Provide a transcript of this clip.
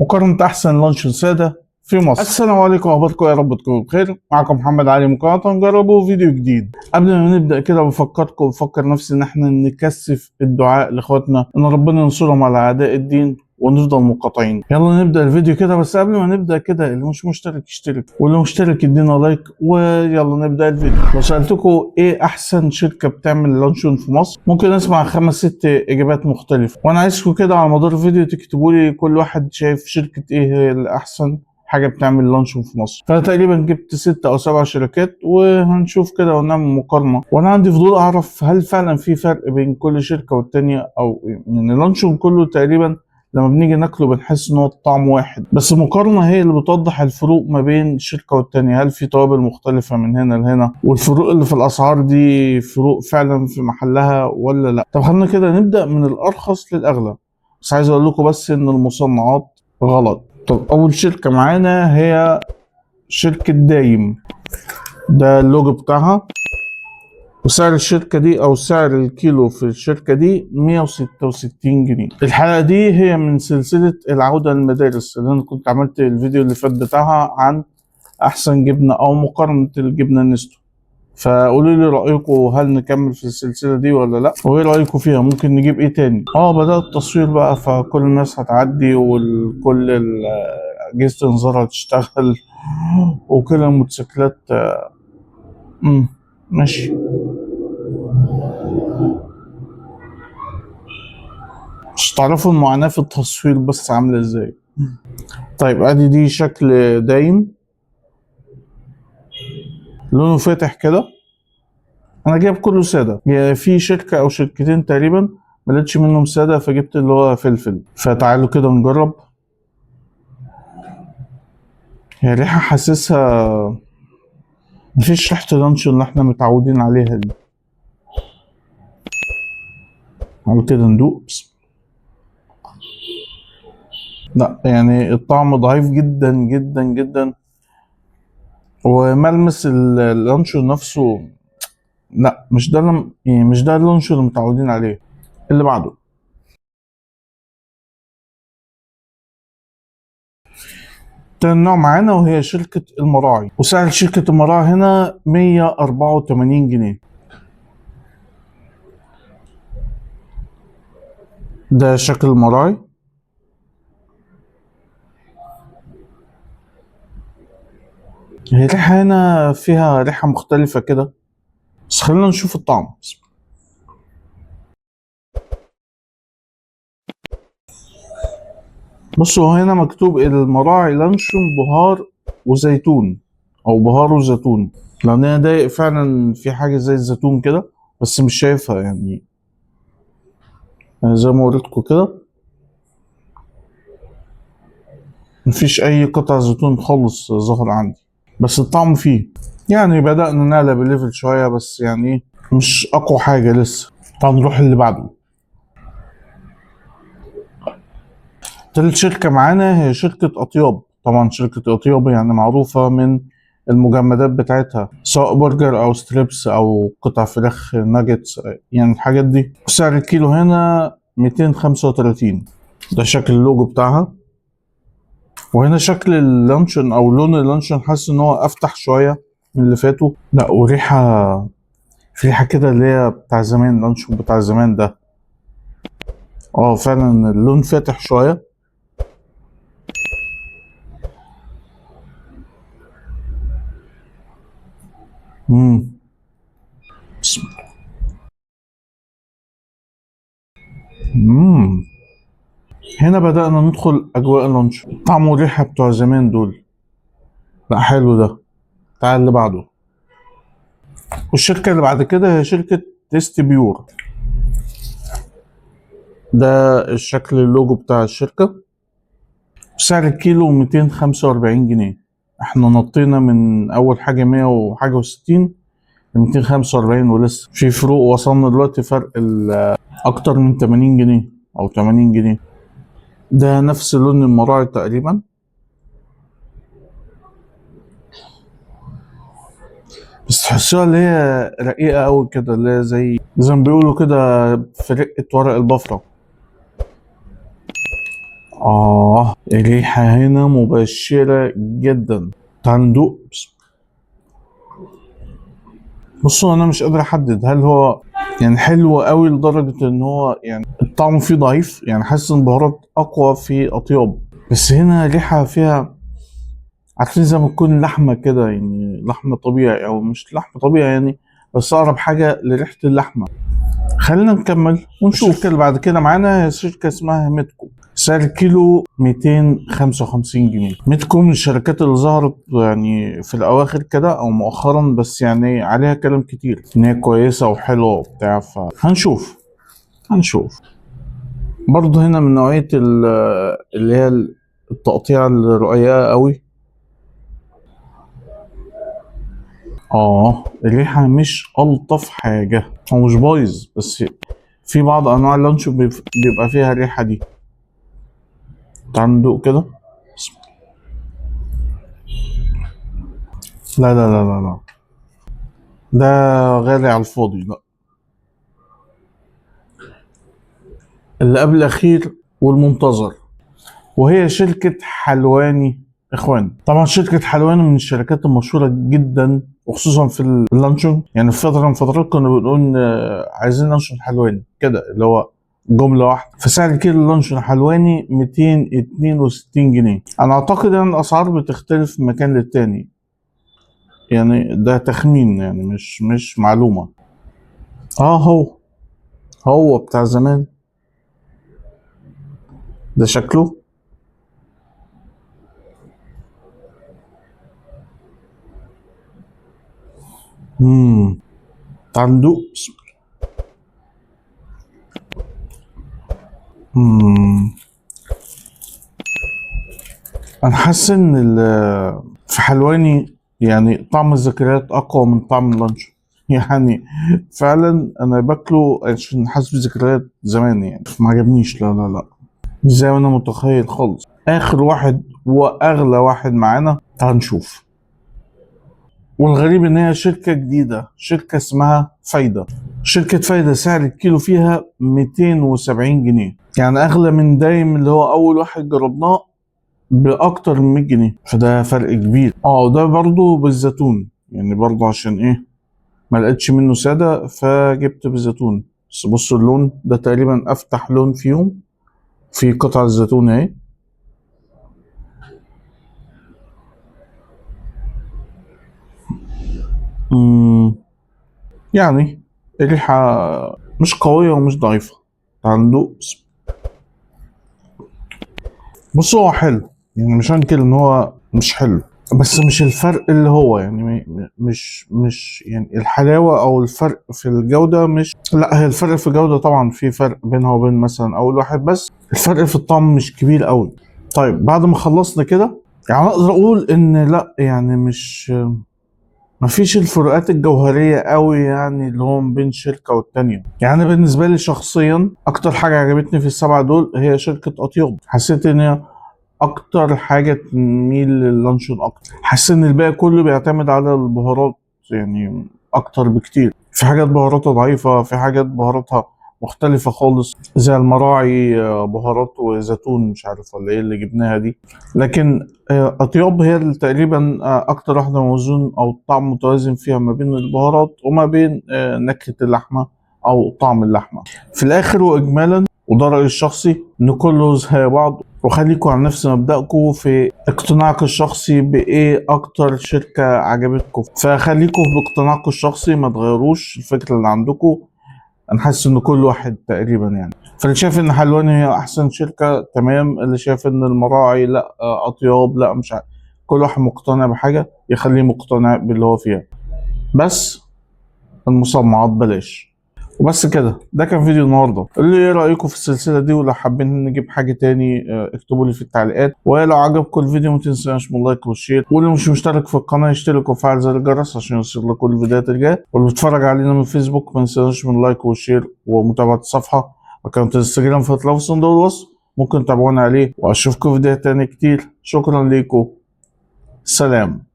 مقارنة أحسن لانشون سادة في مصر. السلام عليكم، أخباركم يا رب تكونوا بخير. معكم محمد علي مقاطع، نجربوا فيديو جديد. قبل ما نبدأ كده بفكر نفسي إن احنا نكثف الدعاء لإخواتنا إن ربنا ينصرهم على أعداء الدين ونفضل مقاطعين. يلا نبدأ الفيديو كده، بس قبل ما نبدأ كده اللي مش مشترك يشترك، واللي مشترك يدينا لايك، ويلا نبدأ الفيديو. لو سألتكم إيه أحسن شركة بتعمل لانشون في مصر، ممكن أسمع 5-6 إجابات مختلفة، وأنا عايزكم كده على مدار الفيديو تكتبوا لي كل واحد شايف شركة إيه هي الأحسن حاجة بتعمل لانشون في مصر. فأنا تقريبا جبت 6 أو 7 شركات وهنشوف كده ونعمل مقارنة. وأنا عندي فضول أعرف هل فعلا في فرق بين كل شركة والتانية، أو يعني اللانشون كله تقريبا لما بنيجي ناكله بنحس ان هو الطعم واحد، بس المقارنة هي اللي بتوضح الفروق ما بين الشركة والتانية. هل في توابل مختلفة من هنا لهنا، والفروق اللي في الأسعار دي فروق فعلا في محلها ولا لا؟ طب خلينا كده نبدأ من الأرخص للأغلى، بس عايز أقول لكم بس إن المصنعات غلط. طب أول شركة معانا هي شركة دايم، ده اللوجو بتاعها، وسعر الشركة دي أو سعر الكيلو في الشركة دي 166 جنيه. الحلقة دي هي من سلسلة العودة للمدارس اللي أنا كنت عملت الفيديو اللي فات بتاعها عن أحسن جبنة أو مقارنة الجبنة نستو. فقولوا لي رأيكم، هل نكمل في السلسلة دي ولا لأ؟ وإيه رأيكم فيها؟ ممكن نجيب إيه تاني؟ بدأ التصوير بقى، فكل الناس هتعدي وكل أجهزة الإنذار هتشتغل وكل الموتوسيكلات. ماشي. مش تعرفوا المعاناة في التصوير بس عاملة ازاي. طيب ادي دي شكل دايم، لونه فاتح كده. انا جايب كله سادة، يعني في شركة او شركتين تقريبا ملقتش منهم سادة فجبت اللي هو فلفل. فتعالوا كده نجرب. هي ريحة حاسسها مفيش ريحة اللانشون اللي احنا متعودين عليها دي. تعالوا كده ندوق. لا يعني الطعم ضعيف جدا جدا جدا، وملمس اللانشون نفسه لا، مش ده يعني مش ده اللانشون اللي متعودين عليه. اللي بعده تاني نوع معانا، وهي شركة المراعي، وسعر شركة المراعي هنا 184 جنيه. ده شكل المراعي. هي الريحة هنا فيها ريحة مختلفة كده، بس خلينا نشوف الطعم. بصوا هنا مكتوب المراعي لانشون بهار وزيتون، او بهار وزيتون، لان انا ضايق فعلا في حاجة زي الزيتون كده بس مش شايفها. يعني زي ما وريتكم كده مفيش اي قطع زيتون خالص ظهر عندي، بس الطعم فيه. يعني بدأنا نعلى بالليفل شوية، بس يعني مش أقوى حاجة لسه. طب نروح اللي بعده. تالت شركة معانا هي شركة أطياب. طبعا شركة أطياب يعني معروفة من المجمدات بتاعتها، سواء برجر أو ستريبس أو قطع فراخ ناجتس، يعني الحاجات دي. سعر الكيلو هنا 235. ده شكل اللوجو بتاعها. وهنا شكل اللانشون أو لون اللانشون، حاسس إن هو أفتح شوية من اللي فاتوا. لا، وريحة، في ريحة كده اللي هي بتاع زمان، اللانشون بتاع زمان ده. فعلا اللون فاتح شوية. بسم الله. هنا بدأنا ندخل أجواء اللانشون، طعم وريحة بتوع زمان دول. لا حلو ده. تعال اللي بعده. والشركة اللي بعد كده هي شركة تيست بيور. ده الشكل اللوجو بتاع الشركة. سعر الكيلو 245 جنيه. احنا نطينا من أول حاجة 100 وحاجة وستين ل 245، ولسه في فروق. وصلنا دلوقتي فرق أكتر من 80 جنيه أو 80 جنيه. ده نفس لون المراعي تقريبا، بس تحسوها اللي هي رقيقة أوي كده، اللي هي زي ما بيقولوا كده في رقة ورق البفرة. الريحة هنا مبشرة جدا. تعال ندوق. بصوا انا مش قادر احدد هل هو يعني حلو قوي لدرجة ان هو يعني الطعم فيه ضعيف، يعني حاسس ان البهارات اقوى في اطياب، بس هنا ريحة فيها عارفين زي ما تكون لحمة كده، يعني لحمة طبيعي او مش لحمة طبيعي يعني، بس اقرب حاجة لريحة اللحمة. خلينا نكمل ونشوف. الشركة اللي بعد كده معانا هي شركة اسمها ميتكو، سعر الكيلو 255 جنيه. ميتكو من الشركات اللي ظهرت يعني في الأواخر كده أو مؤخرا، بس يعني عليها كلام كتير إن هي كويسة وحلوة وبتاع، فهنشوف. برضه هنا من نوعية اللي هي التقطيع الرقيقة قوي. الريحة مش ألطف حاجة، هو مش بايظ بس في بعض أنواع اللانشون بيبقى فيها الريحة دي. تعال ندوق كده. لا لا لا لا لا، ده غالي على الفاضي. لا، اللي قبل الأخير والمنتظر، وهي شركة حلواني إخوان. طبعا شركة حلواني من الشركات المشهورة جدا، وخصوصا في اللانشون. يعني في فترة من فترات كنا بنقول عايزين لانشون حلواني كده، اللي هو جملة واحدة. فسعر كيلو لانشون حلواني 262 جنيه. أنا أعتقد أن الأسعار بتختلف من مكان للتاني، يعني ده تخمين يعني مش معلومة. هو بتاع زمان ده شكله. تعال ندوق. انا حاسس ان في حلواني يعني طعم الذكريات اقوى من طعم اللانشون. يعني فعلا انا باكله عشان حاسس بذكريات زمان، يعني ما عجبنيش. لا لا لا، مش زي ما انا متخيل خالص. اخر واحد واغلى واحد معانا، تعال نشوف. والغريب ان هي شركة جديدة، شركة اسمها فايدة. شركة فايدة سعر الكيلو فيها 270 جنيه، يعني اغلى من دايم اللي هو اول واحد جربناه باكتر من 100 جنيه، فده فرق كبير. وده برضو بالزيتون، يعني برضو عشان ايه ما لقيتش منه سادة فجبت بالزيتون. بس بصوا اللون ده تقريبا افتح لون فيهم، في قطع الزيتون اهي. يعني الريحة مش قوية ومش ضعيفة. تعال ندوق. بص هو حلو، يعني مش هنكر ان هو مش حلو، بس مش الفرق اللي هو يعني مش يعني الحلاوة او الفرق في الجودة. مش لا، هي الفرق في الجودة طبعا في فرق بينها وبين مثلا اول واحد، بس الفرق في الطعم مش كبير قوي. طيب بعد ما خلصنا كده، يعني اقدر اقول ان لا يعني مش مفيش الفروقات الجوهرية قوي يعني اللي هو بين شركة والتانية. يعني بالنسبة لي شخصيا اكتر حاجة عجبتني في السبعة دول هي شركة اطيب. حسيت ان هي اكتر حاجة تميل للانشون اكتر. حاسس ان الباقي كله بيعتمد على البهارات يعني اكتر بكتير. في حاجات بهاراتها ضعيفة، في حاجات بهاراتها مختلفة خالص زي المراعي، بهارات وزيتون مش عارف ولا ايه اللي جبناها دي. لكن اطياب هي اللي تقريبا اكتر واحدة موزون او طعم متوازن فيها ما بين البهارات وما بين نكهة اللحمة او طعم اللحمة. في الاخر واجمالا، وده رأيي الشخصي، ان كله زي بعض. وخليكم على نفس مبدأكم في اقتناعك الشخصي بايه اكتر شركة عجبتكم، فخليكم باقتناعكم الشخصي ما تغيروش الفكرة اللي عندكم. انا حاسس ان كل واحد تقريبا يعني، فاللي شايف ان حلواني هي احسن شركة تمام، اللي شايف ان المراعي لا، اطياب لا، مش عارف. كل واحد مقتنع بحاجة يخليه مقتنع باللي هو فيها. بس المصنعات بلاش. وبس كده، ده كان فيديو النهارده. قولوا لي ايه رايكم في السلسله دي، ولو حابين نجيب حاجه تاني اكتبوا لي في التعليقات. ولو عجبكم الفيديو ما تنساش من اللايك والشير، واللي مش مشترك في القناه يشترك وفعل زر الجرس عشان يوصل لكم الفيديوهات الجايه. واللي بيتفرج علينا من الفيسبوك ما تنساش من اللايك والشير ومتابعه الصفحه. وكانت الانستجرام في في صندوق الوصف، ممكن تتابعونا عليه. واشوفكم في فيديوهات تاني كتير. شكرا ليكم، سلام.